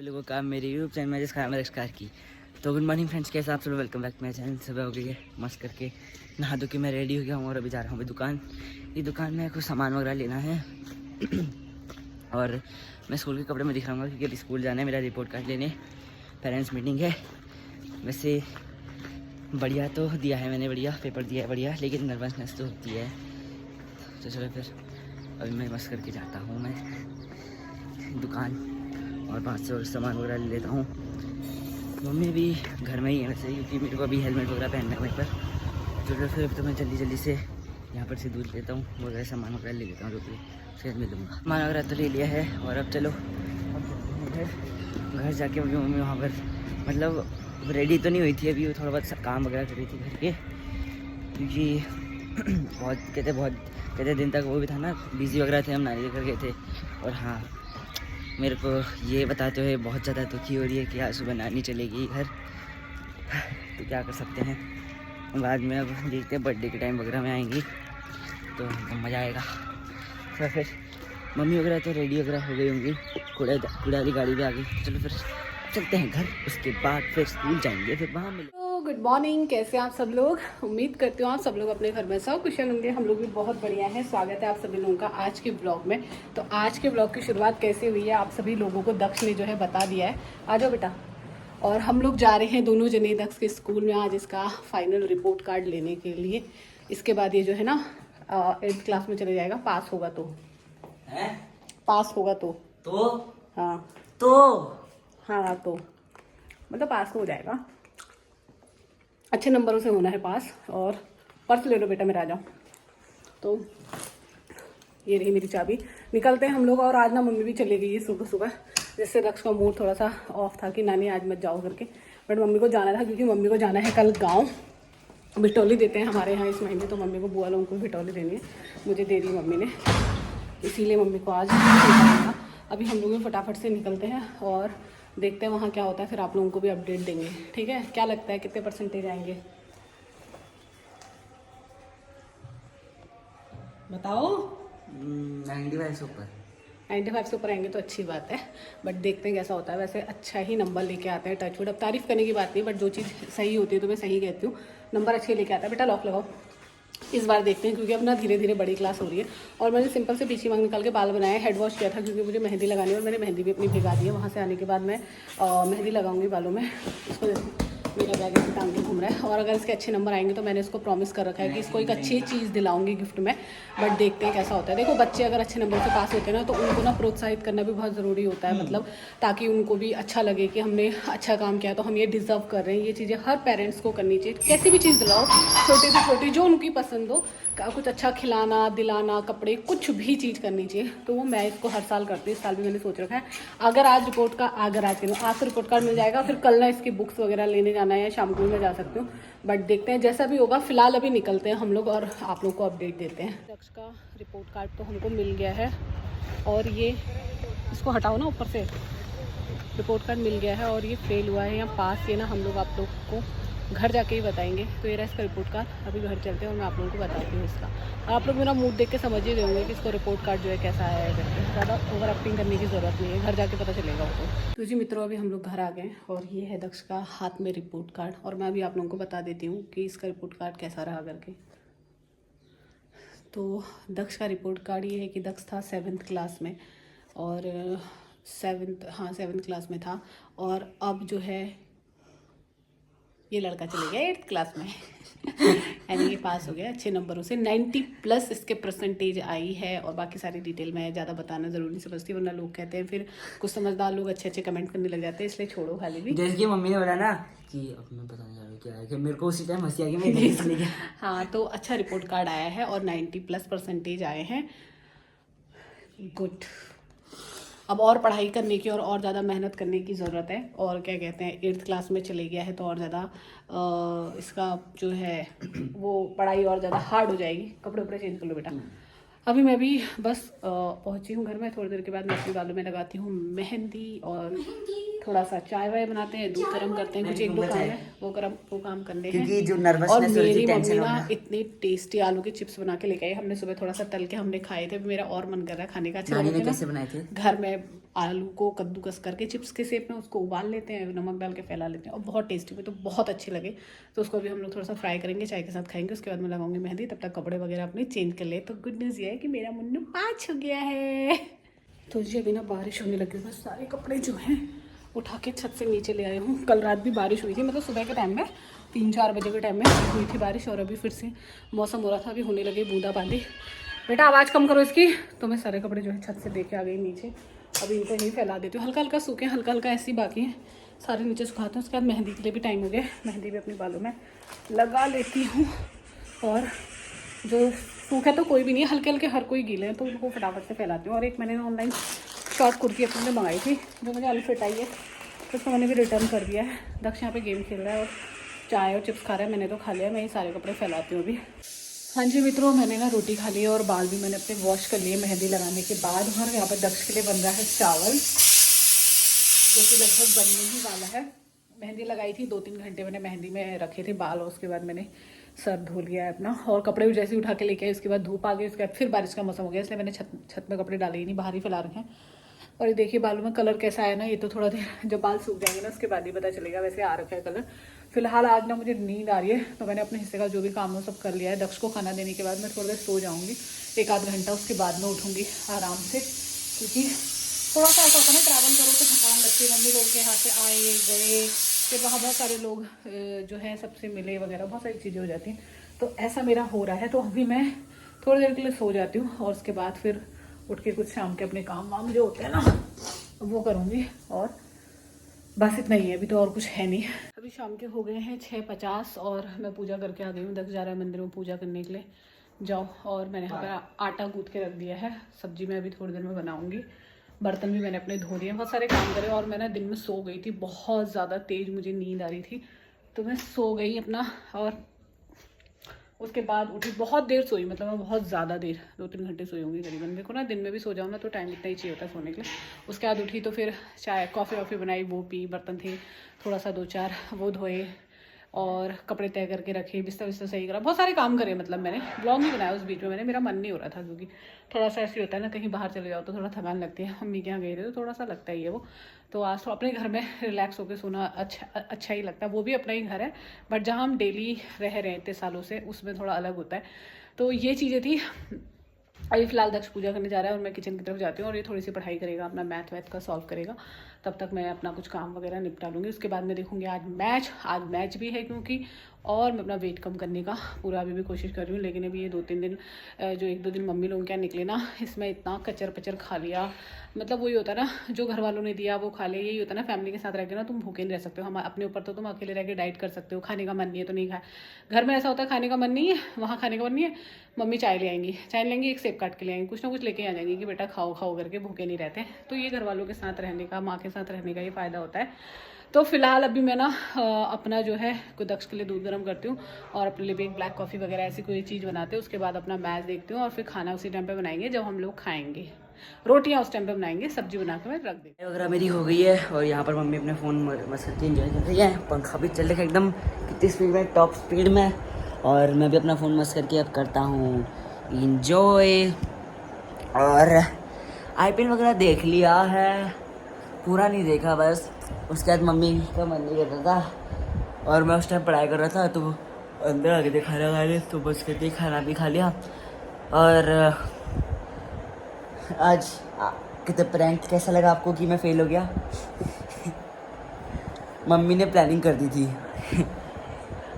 सभी लोगों का मेरे यूट्यूब चैनल में नमस्कार की। तो गुड मॉर्निंग फ्रेंड्स, कैसे आप सब? Welcome back my channel. सुबह हो गई है, मस्त करके नहा धो के मैं रेडी हो गया हूँ और अभी जा रहा हूँ दुकान। ये दुकान में कुछ सामान वगैरह लेना है और मैं स्कूल के कपड़े में दिखाऊंगा क्योंकि अभी स्कूल जाना है मेरा रिपोर्ट कार्ड लेने। पेरेंट्स मीटिंग है। वैसे बढ़िया तो दिया है मैंने, बढ़िया पेपर दिया है बढ़िया, लेकिन नर्वसनेस तो होती है। तो चलो फिर अभी मैं मस्त करके जाता हूँ मैं दुकान और 500 सामान वगैरह ले लेता हूँ। मम्मी भी घर में ही है वैसे, क्योंकि मेरे को अभी हेलमेट वगैरह पहनना है वहीं पर। चलो फिर अब तो मैं जल्दी से यहाँ पर से दूध लेता हूँ, वगैरह सामान वगैरह ले लेता हूँ, जो कि फिर मिलूँगा। सामान वगैरह तो ले लिया है और अब चलो अब घर जाके मम्मी वहाँ पर मतलब रेडी तो नहीं हुई थी अभी, वो थोड़ा बहुत काम वगैरह कर रही थी घर के, क्योंकि बहुत कहते दिन तक वो भी था ना, बिज़ी वगैरह थे, हम नानी के घर गए थे। और हाँ, मेरे को ये बताते हुए बहुत ज़्यादा दुखी हो रही है कि आज सुबह नानी चलेगी घर। तो क्या कर सकते हैं, बाद में अब देखते हैं बर्थडे के टाइम वगैरह में आएंगी तो मज़ा आएगा। तो फिर मम्मी वगैरह तो रेडी वगैरह हो गई होंगी, कूड़ा वाली गाड़ी भी आ गई। चलो फिर चलते हैं घर, उसके बाद फिर स्कूल जाएंगे, फिर वहाँ मिलेंगे। गुड मॉर्निंग, कैसे हैं आप सब लोग? उम्मीद करती हूँ आप सब लोग अपने घर में सब कुशल होंगे। हम लोग भी बहुत बढ़िया हैं। स्वागत है आप सभी लोगों का आज के ब्लॉग में। तो आज के ब्लॉग की शुरुआत कैसे हुई है आप सभी लोगों को दक्ष ने जो है बता दिया है। आ जाओ बेटा। और हम लोग जा रहे हैं दोनों जने दक्ष के स्कूल में आज इसका फाइनल रिपोर्ट कार्ड लेने के लिए। इसके बाद ये जो है ना 8th क्लास में चले जाएगा, पास होगा तो पास होगा तो हाँ तो मतलब पास हो जाएगा। अच्छे नंबरों से होना है पास। और पर्स ले लो बेटा मेरा, आ जाओ। तो ये रही मेरी चाबी, निकलते हैं हम लोग। और आज ना मम्मी भी चली गई है सुबह सुबह, जिससे दक्ष का मूड थोड़ा सा ऑफ था कि नानी आज मत जाओ करके। बट मम्मी को जाना था क्योंकि मम्मी को जाना है कल गाँव। बिटौली देते हैं हमारे यहाँ इस महीने, तो मम्मी को बुआ लोगों को बिटौली देनी है, मुझे दे दी मम्मी ने, इसीलिए मम्मी को आज निकलना। अभी हम लोग फटाफट से निकलते हैं और देखते हैं वहाँ क्या होता है, फिर आप लोगों को भी अपडेट देंगे। ठीक है? क्या लगता है कितने परसेंटेज आएंगे बताओ? 95 से ऊपर। 95 से ऊपर आएंगे तो अच्छी बात है, बट देखते हैं कैसा होता है। वैसे अच्छा ही नंबर लेके आते हैं, टचवुड। अब तारीफ करने की बात नहीं, बट जो चीज़ सही होती है तो मैं सही कहती हूँ, नंबर अच्छे लेके आता है। बेटा लॉक लगाओ। इस बार देखते हैं, क्योंकि अब ना धीरे धीरे बड़ी क्लास हो रही है। और मैंने सिंपल से पीछे मांग निकाल के बाल बनाए, हेड वॉश किया था क्योंकि मुझे मेहंदी लगानी है, और मैंने मेहंदी भी अपनी भिगा दी है। वहाँ से आने के बाद मैं मेहंदी लगाऊंगी बालों में। इसको मेरा बैग ऐसे टांग के घूम रहा है। और अगर इसके अच्छे नंबर आएंगे तो मैंने इसको प्रॉमिस कर रखा है कि इसको एक अच्छी चीज़ दिलाऊंगी गिफ्ट में। बट देखते हैं कैसा होता है। देखो, बच्चे अगर अच्छे नंबर से पास होते हैं ना, तो उनको ना प्रोत्साहित करना भी बहुत ज़रूरी होता है, मतलब ताकि उनको भी अच्छा लगे कि हमने अच्छा काम किया तो हम ये डिज़र्व कर रहे हैं। ये चीज़ें हर पेरेंट्स को करनी चाहिए। कैसी भी चीज़ दिलाओ, छोटी से छोटी, जो उनकी पसंद हो, कुछ अच्छा खिलाना, दिलाना, कपड़े, कुछ भी चीज़ करनी चाहिए। तो वो मैं इसको हर साल करती हूँ। इस साल भी मैंने सोच रखा है, अगर आज रिपोर्ट का आज तो रिपोर्ट कार्ड मिल जाएगा, फिर कल ना इसकी बुक्स वगैरह लेने जाना है, या शाम को मैं जा सकती हूँ। बट देखते हैं जैसा भी होगा। फिलहाल अभी निकलते हैं हम लोग और आप लोग को अपडेट देते हैं। दक्ष का रिपोर्ट कार्ड तो हमको मिल गया है, और ये इसको हटाओ ना ऊपर से। रिपोर्ट कार्ड मिल गया है और ये फेल हुआ है या पास, ये ना हम लोग आप लोग को घर जाके ही बताएंगे। तो ये रहा इसका रिपोर्ट कार्ड। अभी घर चलते हैं और मैं आप लोगों को बताती हूँ इसका। आप लोग मेरा मूड देख के समझ ही देंगे कि इसको रिपोर्ट कार्ड जो है कैसा आया है करके। ज़्यादा ओवर एक्टिंग करने की ज़रूरत नहीं है, घर जाके पता चलेगा उसको। तो जी मित्रों, अभी हम लोग घर आ गए और ये है दक्ष का हाथ में रिपोर्ट कार्ड। और मैं अभी आप लोगों को बता देती हूँ कि इसका रिपोर्ट कार्ड कैसा रहा करके। तो दक्ष का रिपोर्ट कार्ड ये है कि दक्ष था 7th क्लास में, और 7th क्लास में था। और अब जो है ये लड़का चले गया 8th क्लास में यानी ये पास हो गया अच्छे नंबरों से। 90+ इसके परसेंटेज आई है। और बाकी सारी डिटेल मैं ज़्यादा बताना ज़रूरी नहीं समझती, वरना लोग कहते हैं, फिर कुछ समझदार लोग अच्छे अच्छे कमेंट करने लग जाते हैं, इसलिए छोड़ो खाली भी। जैसे कि मम्मी ने बोला ना कि अब मैं पता नहीं जा क्या है, कि मेरे को उसी टाइम हंसी आ गई, मैं नहीं सुन गया। हाँ, तो अच्छा रिपोर्ट कार्ड आया है और 90+ परसेंटेज आए हैं। गुड। अब और पढ़ाई करने की और ज़्यादा मेहनत करने की ज़रूरत है। और क्या कहते हैं, 8th क्लास में चले गया है तो और ज़्यादा इसका जो है वो पढ़ाई और ज़्यादा हार्ड हो जाएगी। कपड़े वपड़े चेंज कर लो बेटा। अभी मैं भी बस पहुंची हूँ घर में। थोड़ी देर के बाद मैं अपने बालों में लगाती हूँ मेहंदी। और थोड़ा सा चाय वाय बनाते हैं, दूध गर्म करते हैं, कुछ एक दो काम है वो काम करने हैं। क्योंकि जो और नर्वसनेस हो रही मेरी थी, मम्मी टेंशन हो ना गया। इतनी टेस्टी आलू के चिप्स बना के लेके आई, हमने सुबह थोड़ा सा तल के हमने खाए थे, मेरा और मन कर रहा है खाने का। अच्छे नानी ने बनते कैसे ना बनाए थे? घर में आलू को कद्दूकस करके चिप्स के शेप में उसको उबाल लेते हैं, नमक डाल के फैला लेते हैं, और बहुत टेस्टी हुए, तो बहुत अच्छे लगे। तो उसको अभी हम लोग थोड़ा सा फ्राई करेंगे, चाय के साथ खाएंगे। उसके बाद मैं लगाऊंगी मेहंदी, तब तक कपड़े वगैरह अपने चेंज कर ले। तो गुड न्यूज़ ये है कि मेरा मुन्नू 5 हो गया है। तो जी अभी ना बारिश होने लगी, बस सारे कपड़े जो हैं उठा के छत से नीचे ले आई हूँ। कल रात भी बारिश हुई थी, मतलब सुबह के टाइम में 3-4 बजे के टाइम में हुई थी बारिश, और अभी फिर से मौसम हो रहा था, अभी होने लगी बूंदाबांदी। बेटा आवाज़ कम करो इसकी। तो मैं सारे कपड़े जो है छत से लेके आ गई नीचे, अभी इनको यहीं फैला देती हूँ। हल्का हल्का सूखे, हल्का हल्का ऐसी बाकी है, सारे नीचे सुखाते हैं। उसके बाद मेहंदी के लिए भी टाइम हो गया, मेहंदी भी अपने बालों में लगा लेती हूँ। और जो सूखे तो कोई भी नहीं है, हल्के हल्के हर कोई गीले हैं, तो उनको फटाफट से फैलाती हूँ। और एक मैंने ऑनलाइन शॉर्ट कुर्ती अपने लिए मंगाई थी, जो मुझे आलू फिट आई है, तो उसको मैंने भी रिटर्न कर दिया है। दक्ष यहाँ पे गेम खेल रहा है और चाय और चिप्स खा रहा है, मैंने तो खा लिया। मैं ये सारे कपड़े फैलाती हूँ अभी। हाँ जी मित्रों, मैंने ना रोटी खा ली है और बाल भी मैंने अपने वॉश कर लिए मेहंदी लगाने के बाद। और यहाँ पर दक्ष के लिए बन रहा है चावल, जो कि लगभग बनने ही वाला है। मेहंदी लगाई थी, 2-3 घंटे मैंने मेहंदी में रखे थे बाल, और उसके बाद मैंने सर धो लिया है अपना, और कपड़े भी जैसे उठा के लेके आए, उसके बाद धूप आ गई। उसके बाद फिर बारिश का मौसम हो गया, इसलिए मैंने छत में कपड़े डाले ही नहीं, बाहर ही फैला रखे हैं। और ये देखिए बालों में कलर कैसा आया ना, ये तो थोड़ा देर जब बाल सूख जाएंगे ना उसके बाद ही पता चलेगा, वैसे आ रखा है कलर। फिलहाल आज ना मुझे नींद आ रही है, तो मैंने अपने हिस्से का जो भी काम है सब कर लिया है। दक्ष को खाना देने के बाद मैं थोड़ा देर सो जाऊँगी, 1-आध घंटा, उसके बाद में उठूँगी आराम से। क्योंकि थोड़ा सा ऐसा होता है ना, ट्रैवल करो तो थकान लगती है, मम्मी लोगों के यहाँ से आए गए, फिर वहाँ बहुत सारे लोग जो हैं सबसे मिले वगैरह, बहुत सारी चीज़ें हो जाती हैं। तो ऐसा मेरा हो रहा है, तो अभी मैं थोड़ी देर के लिए सो जाती हूँ, और उसके बाद फिर उठ के कुछ शाम के अपने काम वाम जो होते हैं ना वो करूँगी। और बस इतना ही है, अभी तो और कुछ है नहीं। अभी शाम के हो गए हैं 6:50 और मैं पूजा करके आ गई हूँ। दक्ष जा रहा है मंदिर में पूजा करने के लिए, जाओ। और मैंने यहाँ पर आटा गूँथ के रख दिया है, सब्जी मैं अभी थोड़ी देर में बनाऊँगी। बर्तन भी मैंने अपने धो दिए, बहुत सारे काम करे। और मैं ना दिन में सो गई थी, बहुत ज़्यादा तेज़ मुझे नींद आ रही थी, तो मैं सो गई अपना। और उसके बाद उठी, बहुत देर सोई, मतलब मैं बहुत ज़्यादा देर 2-3 घंटे सोई होंगी करीबन। मेरे को ना दिन में भी सो जाऊँ ना तो टाइम इतना ही चाहिए होता है सोने के लिए। उसके बाद उठी तो फिर चाय कॉफ़ी वॉफ़ी बनाई, वो पी, बर्तन थे थोड़ा सा 2-4 वो धोए, और कपड़े तय करके रखे, बिस्तर विस्तर सही करा, बहुत सारे काम करे। मतलब मैंने ब्लॉग नहीं बनाया उस बीच में, मेरा मन नहीं हो रहा था, क्योंकि थोड़ा सा ऐसे होता है ना, कहीं बाहर चले जाओ तो थोड़ा थकान लगती है। मम्मी के यहाँ गए थे तो थोड़ा सा लगता ही है वो। तो आज तो अपने घर में रिलैक्स होकर सोना अच्छा ही लगता है, वो भी अपना ही घर है, बट जहाँ हम डेली रह रहे हैं इतने सालों से, उसमें थोड़ा अलग होता है। तो ये चीज़ें थी। अभी फिलहाल दक्ष पूजा करने जा रहा है और मैं किचन की तरफ जाती हूँ, और ये थोड़ी सी पढ़ाई करेगा, अपना मैथ का सॉल्व करेगा। तब तक मैं अपना कुछ काम वगैरह निपटा लूँगी। उसके बाद मैं देखूँगी आज मैच भी है, क्योंकि और मैं अपना वेट कम करने का पूरा अभी भी कोशिश कर रही हूँ। लेकिन अभी ये 2-3 दिन जो 1-2 दिन मम्मी लोगों के यहाँ निकले ना, इसमें इतना कचर पचर खा लिया। मतलब वही होता है ना, जो घर वालों ने दिया वो खा लिया। यही होता है ना, फैमिली के साथ रह के ना तुम भूखे नहीं रह सकते हो। हम अपने ऊपर तो तुम अकेले रह के डाइट कर सकते हो, खाने का मन नहीं है तो नहीं खाए। घर में ऐसा होता है, खाने का मन नहीं है, वहाँ खाने का मन नहीं है, मम्मी चाय ले आएंगी, चाय लेंगी, एक सेब काट के ले आएंगी, कुछ ना कुछ लेके आ जाएंगी कि बेटा खाओ खाओ करके, भूखे नहीं रहते। तो ये घर वालों के साथ रहने का, माँ के साथ रहने का ये फ़ायदा होता है। तो फिलहाल अभी मैं ना अपना जो है दक्ष के लिए दूध गर्म करती हूँ, और अपने लिए भी एक ब्लैक कॉफ़ी वगैरह ऐसी कोई चीज़ बनाते हैं। उसके बाद अपना मैच देखती हूँ, और फिर खाना उसी टाइम पे बनाएंगे जब हम लोग खाएंगे। रोटियाँ उस टाइम पे बनाएंगे, सब्जी बना के मैं रख देती वगैरह मेरी हो गई है, और यहाँ पर मम्मी अपने फ़ोन मस्त करके इंजॉय कर रही है। पंखा भी चल रहा है एकदम कितनी स्पीड में, टॉप स्पीड में। और मैं भी अपना फ़ोन मस्त करके अब करता हूँ इंजॉय। और IPL वगैरह देख लिया है, पूरा नहीं देखा बस। उसके बाद मम्मी का मन नहीं करता था, और मैं उस टाइम पढ़ाई कर रहा था, तो अंदर आ गए थे खाना खाने, तो बस करके खाना भी खा लिया। और आज कितने प्रैंक कैसा लगा आपको कि मैं फेल हो गया? मम्मी ने प्लानिंग कर दी थी।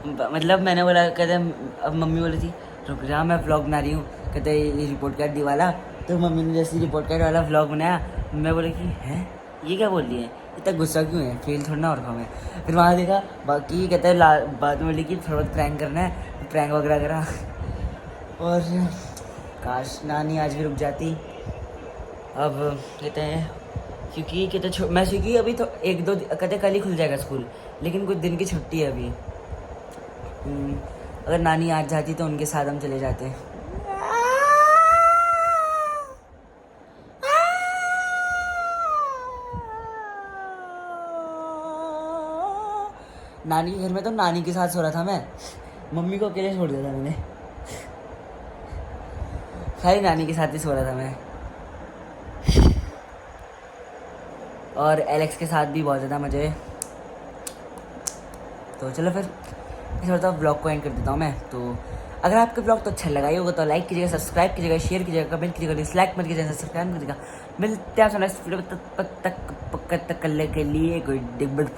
मतलब मैंने बोला, कहते अब मम्मी बोली थी रुक जा मैं व्लॉग बना रही हूँ, कहते ये रिपोर्ट कार्ड दी वाला। तो मम्मी ने जैसे रिपोर्ट कार्ड वाला व्लॉग बनाया, मैं बोला कि हैं ये क्या बोल रही है, इतना गुस्सा क्यों है, फेल थोड़ा ना और मैं। फिर वहाँ देखा बाकी कहते हैं बाद में बोली कि थोड़ा बहुत प्रैंक करना है, प्रैंक वगैरह करा। और काश नानी आज भी रुक जाती। अब कहते हैं क्योंकि कहते मैं क्योंकि अभी तो 1-2 कहते कल ही खुल जाएगा स्कूल, लेकिन कुछ दिन की छुट्टी है अभी। अगर नानी आज जाती तो उनके साथ हम चले जाते। नानी के घर में तो नानी के साथ सो रहा था मैं, मम्मी को अकेले छोड़ दिया था मैंने, खाली नानी के साथ ही सो रहा था मैं। और एलेक्स के साथ भी बहुत ज़्यादा मज़े। तो चलो फिर इस बार तो ब्लॉग को एंड कर देता हूँ मैं। तो अगर आपका ब्लॉग तो अच्छा लगा ही होगा तो लाइक कीजिएगा, सब्सक्राइब कीजिएगा, शेयर कीजिएगा, कमेंट कीजिएगा, डिसलाइक मत कीजिएगा, सब्सक्राइब कीजिएगा। मिलते हैं नेक्स्ट वीडियो तक के लिए गुड।